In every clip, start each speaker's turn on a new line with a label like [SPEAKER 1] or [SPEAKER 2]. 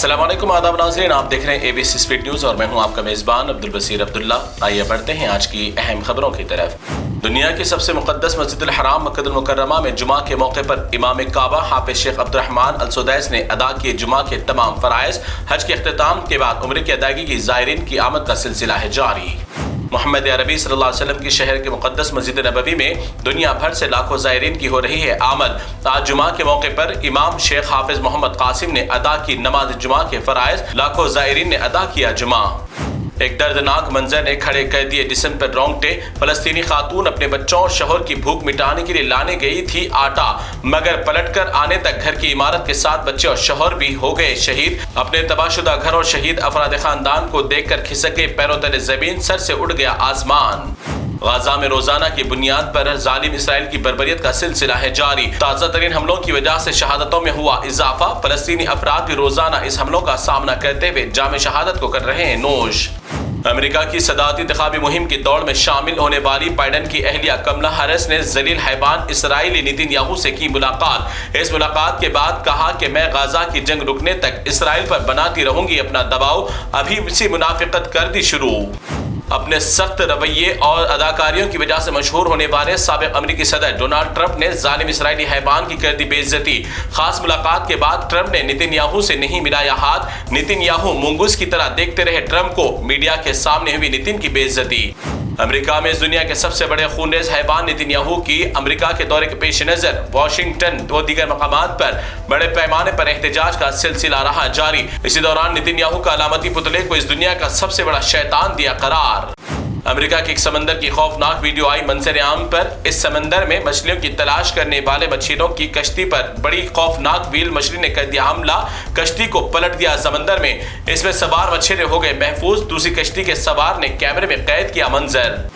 [SPEAKER 1] अस्सलाम वालेकुम, आदाब नाज़रीन, आप देख रहे हैं ABC स्पीड न्यूज़ और मैं हूं आपका मेज़बान अब्दुल बसीर अब्दुल्ला। आइए बढ़ते हैं आज की अहम खबरों की तरफ। दुनिया की सबसे मुक़द्दस मस्जिदुल हराम मक्का मुकर्रमा में जुमा के मौके पर इमाम काबा हाफिज शेख अब्दुर्रहमान अल सुदैस ने अदा किए जुमा के तमाम फ़राइज़। हज के अख्तिताम के बाद उम्र की अदायगी की ज़ायरीन की आमद का सिलसिला है जारी। मोहम्मद अरबी सल्लल्लाहु अलैहि वसल्लम की शहर के मुक़द्दस मस्जिद नबवी में दुनिया भर से लाखों ज़ायरीन की हो रही है आमद। आज जुमा के मौके पर इमाम शेख हाफिज मोहम्मद कासिम ने अदा की नमाज जुमा के फ़राइज़। लाखों ज़ायरीन ने अदा किया जुमा। एक दर्दनाक मंजर ने खड़े कर दिए जिस्म पर रोंगटे। फलस्तीनी खातून अपने बच्चों और शोहर की भूख मिटाने के लिए लाने गई थी आटा, मगर पलटकर आने तक घर की इमारत के साथ बच्चे और शोहर भी हो गए शहीद। अपने तबाहशुदा घर और शहीद अफराद खानदान को देखकर खिसक गए पैरों तले ज़मीन, सर से उड़ गया आसमान। गाजा में रोजाना की बुनियाद पर जालिम इसराइल की बर्बरियत का सिलसिला है जारी। ताज़ा तरीन हमलों की वजह से शहादतों में हुआ इजाफा। फलस्तीनी अफराद भी रोजाना इस हमलों का सामना करते हुए जाम शहादत को कर रहे हैं नोश। अमेरिका की सदारती इंतखाबी मुहिम की दौड़ में शामिल होने वाली बाइडन की अहलिया कमला हैरिस ने जलील हैवान इसराइली नेतन्याहू से की मुलाकात। इस मुलाकात के बाद कहा कि मैं गाजा की जंग रुकने तक इसराइल पर बनाती रहूंगी अपना दबाव। अभी इसी मुनाफिकत कर दी शुरू। अपने सख्त रवैये और अदाकारियों की वजह से मशहूर होने वाले साबिक अमेरिकी सदर डोनाल्ड ट्रंप ने जालिम इसराइली हैवान की कर दी बेइज्जती। खास मुलाकात के बाद ट्रंप ने नेतन्याहू से नहीं मिलाया हाथ। नेतन्याहू मुंगूस की तरह देखते रहे ट्रंप को। मीडिया के सामने हुई नितिन की बेइज्जती। अमेरिका में इस दुनिया के सबसे बड़े खूनरेज हैवान नेतन्याहू की अमेरिका के दौरे के पेश नजर वाशिंगटन व दीगर मकामात पर बड़े पैमाने पर एहतजाज का सिलसिला रहा जारी। इसी दौरान नेतन्याहू का अलामती पुतले को इस दुनिया का सबसे बड़ा शैतान दिया करार। अमेरिका के एक समंदर की खौफनाक वीडियो आई मंजर आम पर। इस समंदर में मछलियों की तलाश करने वाले मछलियों की कश्ती पर बड़ी खौफनाक व्हील मछली ने कर दिया हमला। कश्ती को पलट दिया समंदर में। इसमें सवार मछली हो गए महफूज। दूसरी कश्ती के सवार ने कैमरे में कैद किया मंजर।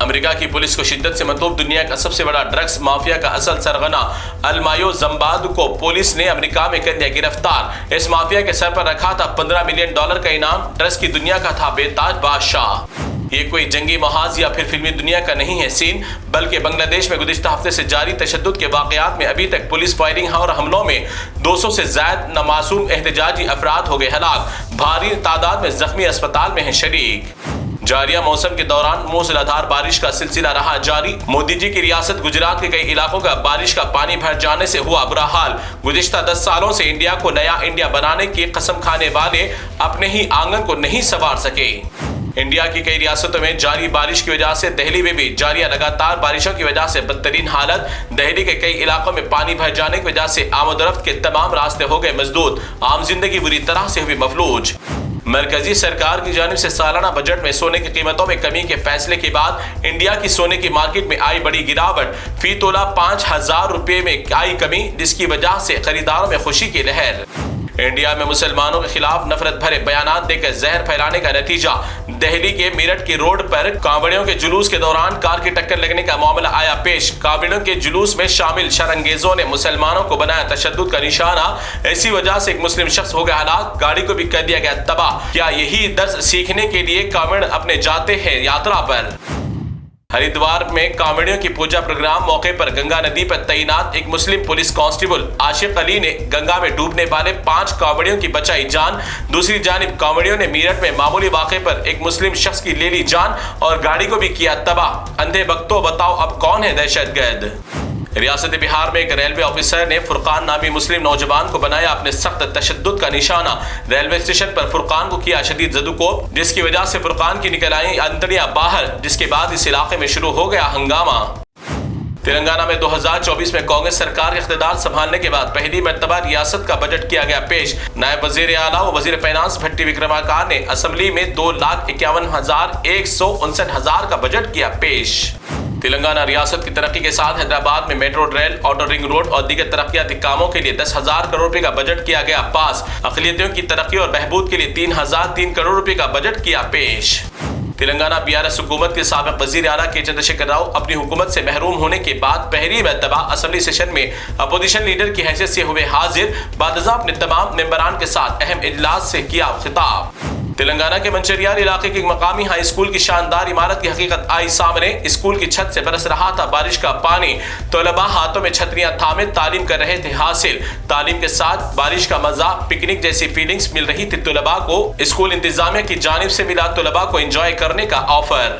[SPEAKER 1] अमेरिका की पुलिस को शिद्दत से मतलूब दुनिया का सबसे बड़ा ड्रग्स माफिया का असल सरगना अलमायो जम्बाद को पुलिस ने अमेरिका में कर दिया गिरफ्तार। इस माफिया के सर पर रखा था $15 मिलियन का इनाम। ड्रग्स की दुनिया का था बेताज बादशाह। ये कोई जंगी महाज या फिर फिल्मी दुनिया का नहीं है सीन, बल्कि बांग्लादेश में गुज़िश्ता हफ्ते से जारी तशद्दुद के वाक़यात में अभी तक पुलिस फायरिंग और हमलों में 200 से ज़ायद नामासूम एहतजाजी अफराद हो गए हलाक। भारी तादाद में जख्मी अस्पताल में हैं शरीक। जारिया मौसम के दौरान मूसलाधार बारिश का सिलसिला रहा जारी। मोदी जी की रियासत गुजरात के कई इलाकों का बारिश का पानी भर जाने से हुआ बुरा हाल। गुज़िश्ता 10 सालों से इंडिया को नया इंडिया बनाने की कसम खाने वाले अपने ही आंगन को नहीं संवार सके। इंडिया की कई रियासतों में जारी बारिश की वजह से दिल्ली में भी जारी लगातार बारिशों की वजह से बदतरीन हालत। दिल्ली के कई इलाकों में पानी भर जाने की वजह से आमदोरफ्त के तमाम रास्ते हो गए मजदूर। आम जिंदगी बुरी तरह से हुई मफलूज। मरकजी सरकार की जानिब से सालाना बजट में सोने की कीमतों में कमी के फैसले के बाद इंडिया की सोने की मार्केट में आई बड़ी गिरावट। फी तोला 5,000 रुपए में आई कमी, जिसकी वजह से खरीदारों में खुशी की लहर। इंडिया में मुसलमानों के खिलाफ नफरत भरे बयानात देकर जहर फैलाने का नतीजा। दिल्ली के मेरठ के रोड पर कांवड़ियों के जुलूस के दौरान कार की टक्कर लगने का मामला आया पेश। कांवड़ियों के जुलूस में शामिल शरंगेजों ने मुसलमानों को बनाया तशद्दुद का निशाना। इसी वजह से एक मुस्लिम शख्स हो गया हलाक, गाड़ी को भी कर दिया गया तबाह। क्या यही दर्स सीखने के लिए कांवड़ अपने जाते हैं यात्रा पर? हरिद्वार में कांवड़ियों की पूजा प्रोग्राम मौके पर गंगा नदी पर तैनात एक मुस्लिम पुलिस कांस्टेबल आशिक अली ने गंगा में डूबने वाले 5 कांवड़ियों की बचाई जान। दूसरी जानिब कांवड़ियों ने मेरठ में मामूली वाक़े पर एक मुस्लिम शख्स की ले ली जान और गाड़ी को भी किया तबाह। अंधे भक्तों, बताओ अब कौन है दहशतगर्द? रियासत बिहार में एक रेलवे ऑफिसर ने फुरकान नामी मुस्लिम नौजवान को बनाया अपने सख्त तशद्दुद का निशाना। रेलवे स्टेशन पर फुरकान को किया शदीद जदुकोब, जिसकी वजह से फुरकान की निकल आई अंतड़ियां बाहर, जिसके बाद इस इलाके में शुरू हो गया हंगामा। तेलंगाना में 2024 में कांग्रेस सरकार इख्तिदार संभालने के बाद पहली मर्तबा रियासत का बजट किया गया पेश। नायब वजीर आला व वजीर फाइनेंस भट्टी विक्रमार्का ने असम्बली में 2,51,159 का बजट किया पेश। तेलंगाना रियासत की तरक्की के साथ हैदराबाद में metro rail, outer ring road और दीगर तरक्याती कामों के लिए 10,000 करोड़ रुपए का बजट किया गया पास। अक़लियतों की तरक्की और बहबूद के लिए 3,003 करोड़ रुपए का बजट किया पेश। तेलंगाना BRS हुकूमत के साबिक वजीर आला के चंद्रशेखर राव अपनी हुकूमत से महरूम होने के बाद पहली मर्तबा असम्बली सेशन में अपोजिशन लीडर की हैसियत से हुए हाजिर। बादशाह अपने तमाम मेंबरान के साथ अहम इजलास से किया खिताब। تلنگانہ کے منچریال علاقے کے مقامی ہائی اسکول کی شاندار عمارت کی حقیقت آئی سامنے۔ اسکول کی چھت سے برس رہا تھا بارش کا پانی۔ طلباء ہاتھوں میں چھتریاں تھامے تعلیم کر رہے تھے حاصل۔ تعلیم کے ساتھ بارش کا مزہ، پکنک جیسی فیلنگز مل رہی تھی طلباء کو۔ اسکول انتظامیہ کی جانب سے ملا طلباء کو انجوائے کرنے کا آفر۔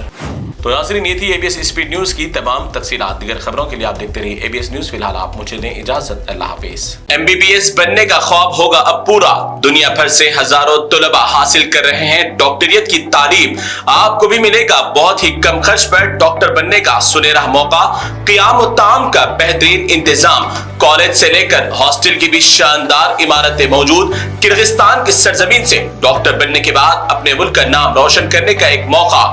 [SPEAKER 1] تو ناظرین، یہ تھی اے بی ایس اسپیڈ نیوز کی تمام تفصیلات۔ دیگر خبروں کے لیے آپ دیکھتے رہیے اے بی ایس نیوز۔ فی الحال آپ مجھے دیں اجازت، اللہ حافظ۔ MBBS بننے کا خواب ہوگا اب پورا۔ دنیا بھر سے ہزاروں طلباء حاصل کر رہے ہیں ڈاکٹریٹ کی تعلیم۔ آپ کو بھی ملے گا بہت ہی کم خرچ پر ڈاکٹر بننے کا سنہرا موقع۔ قیام و تعام کا بہترین انتظام، کالج سے لے کر ہاسٹل کی بھی شاندار عمارتیں موجود۔ کرغزستان کی سرزمین سے ڈاکٹر بننے کے بعد اپنے ملک کا نام روشن کرنے کا ایک موقع۔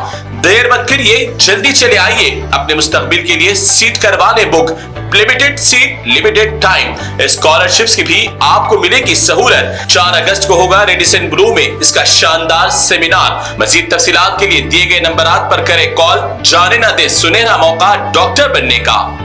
[SPEAKER 1] دیر مت کریے، جلدی چلے آئیے، اپنے مستقبل کے لیے سیٹ کروا لیں book. Limited seat, limited time. Scholarships کی بھی آپ کو ملے گی سہولت۔ 4 اگست کو ہوگا ریڈیسن بلو میں اس کا شاندار سیمینار۔ مزید تفصیلات کے لیے دیے گئے نمبرات پر کریں کال۔ جانے نہ دے سنہرا موقع ڈاکٹر بننے کا۔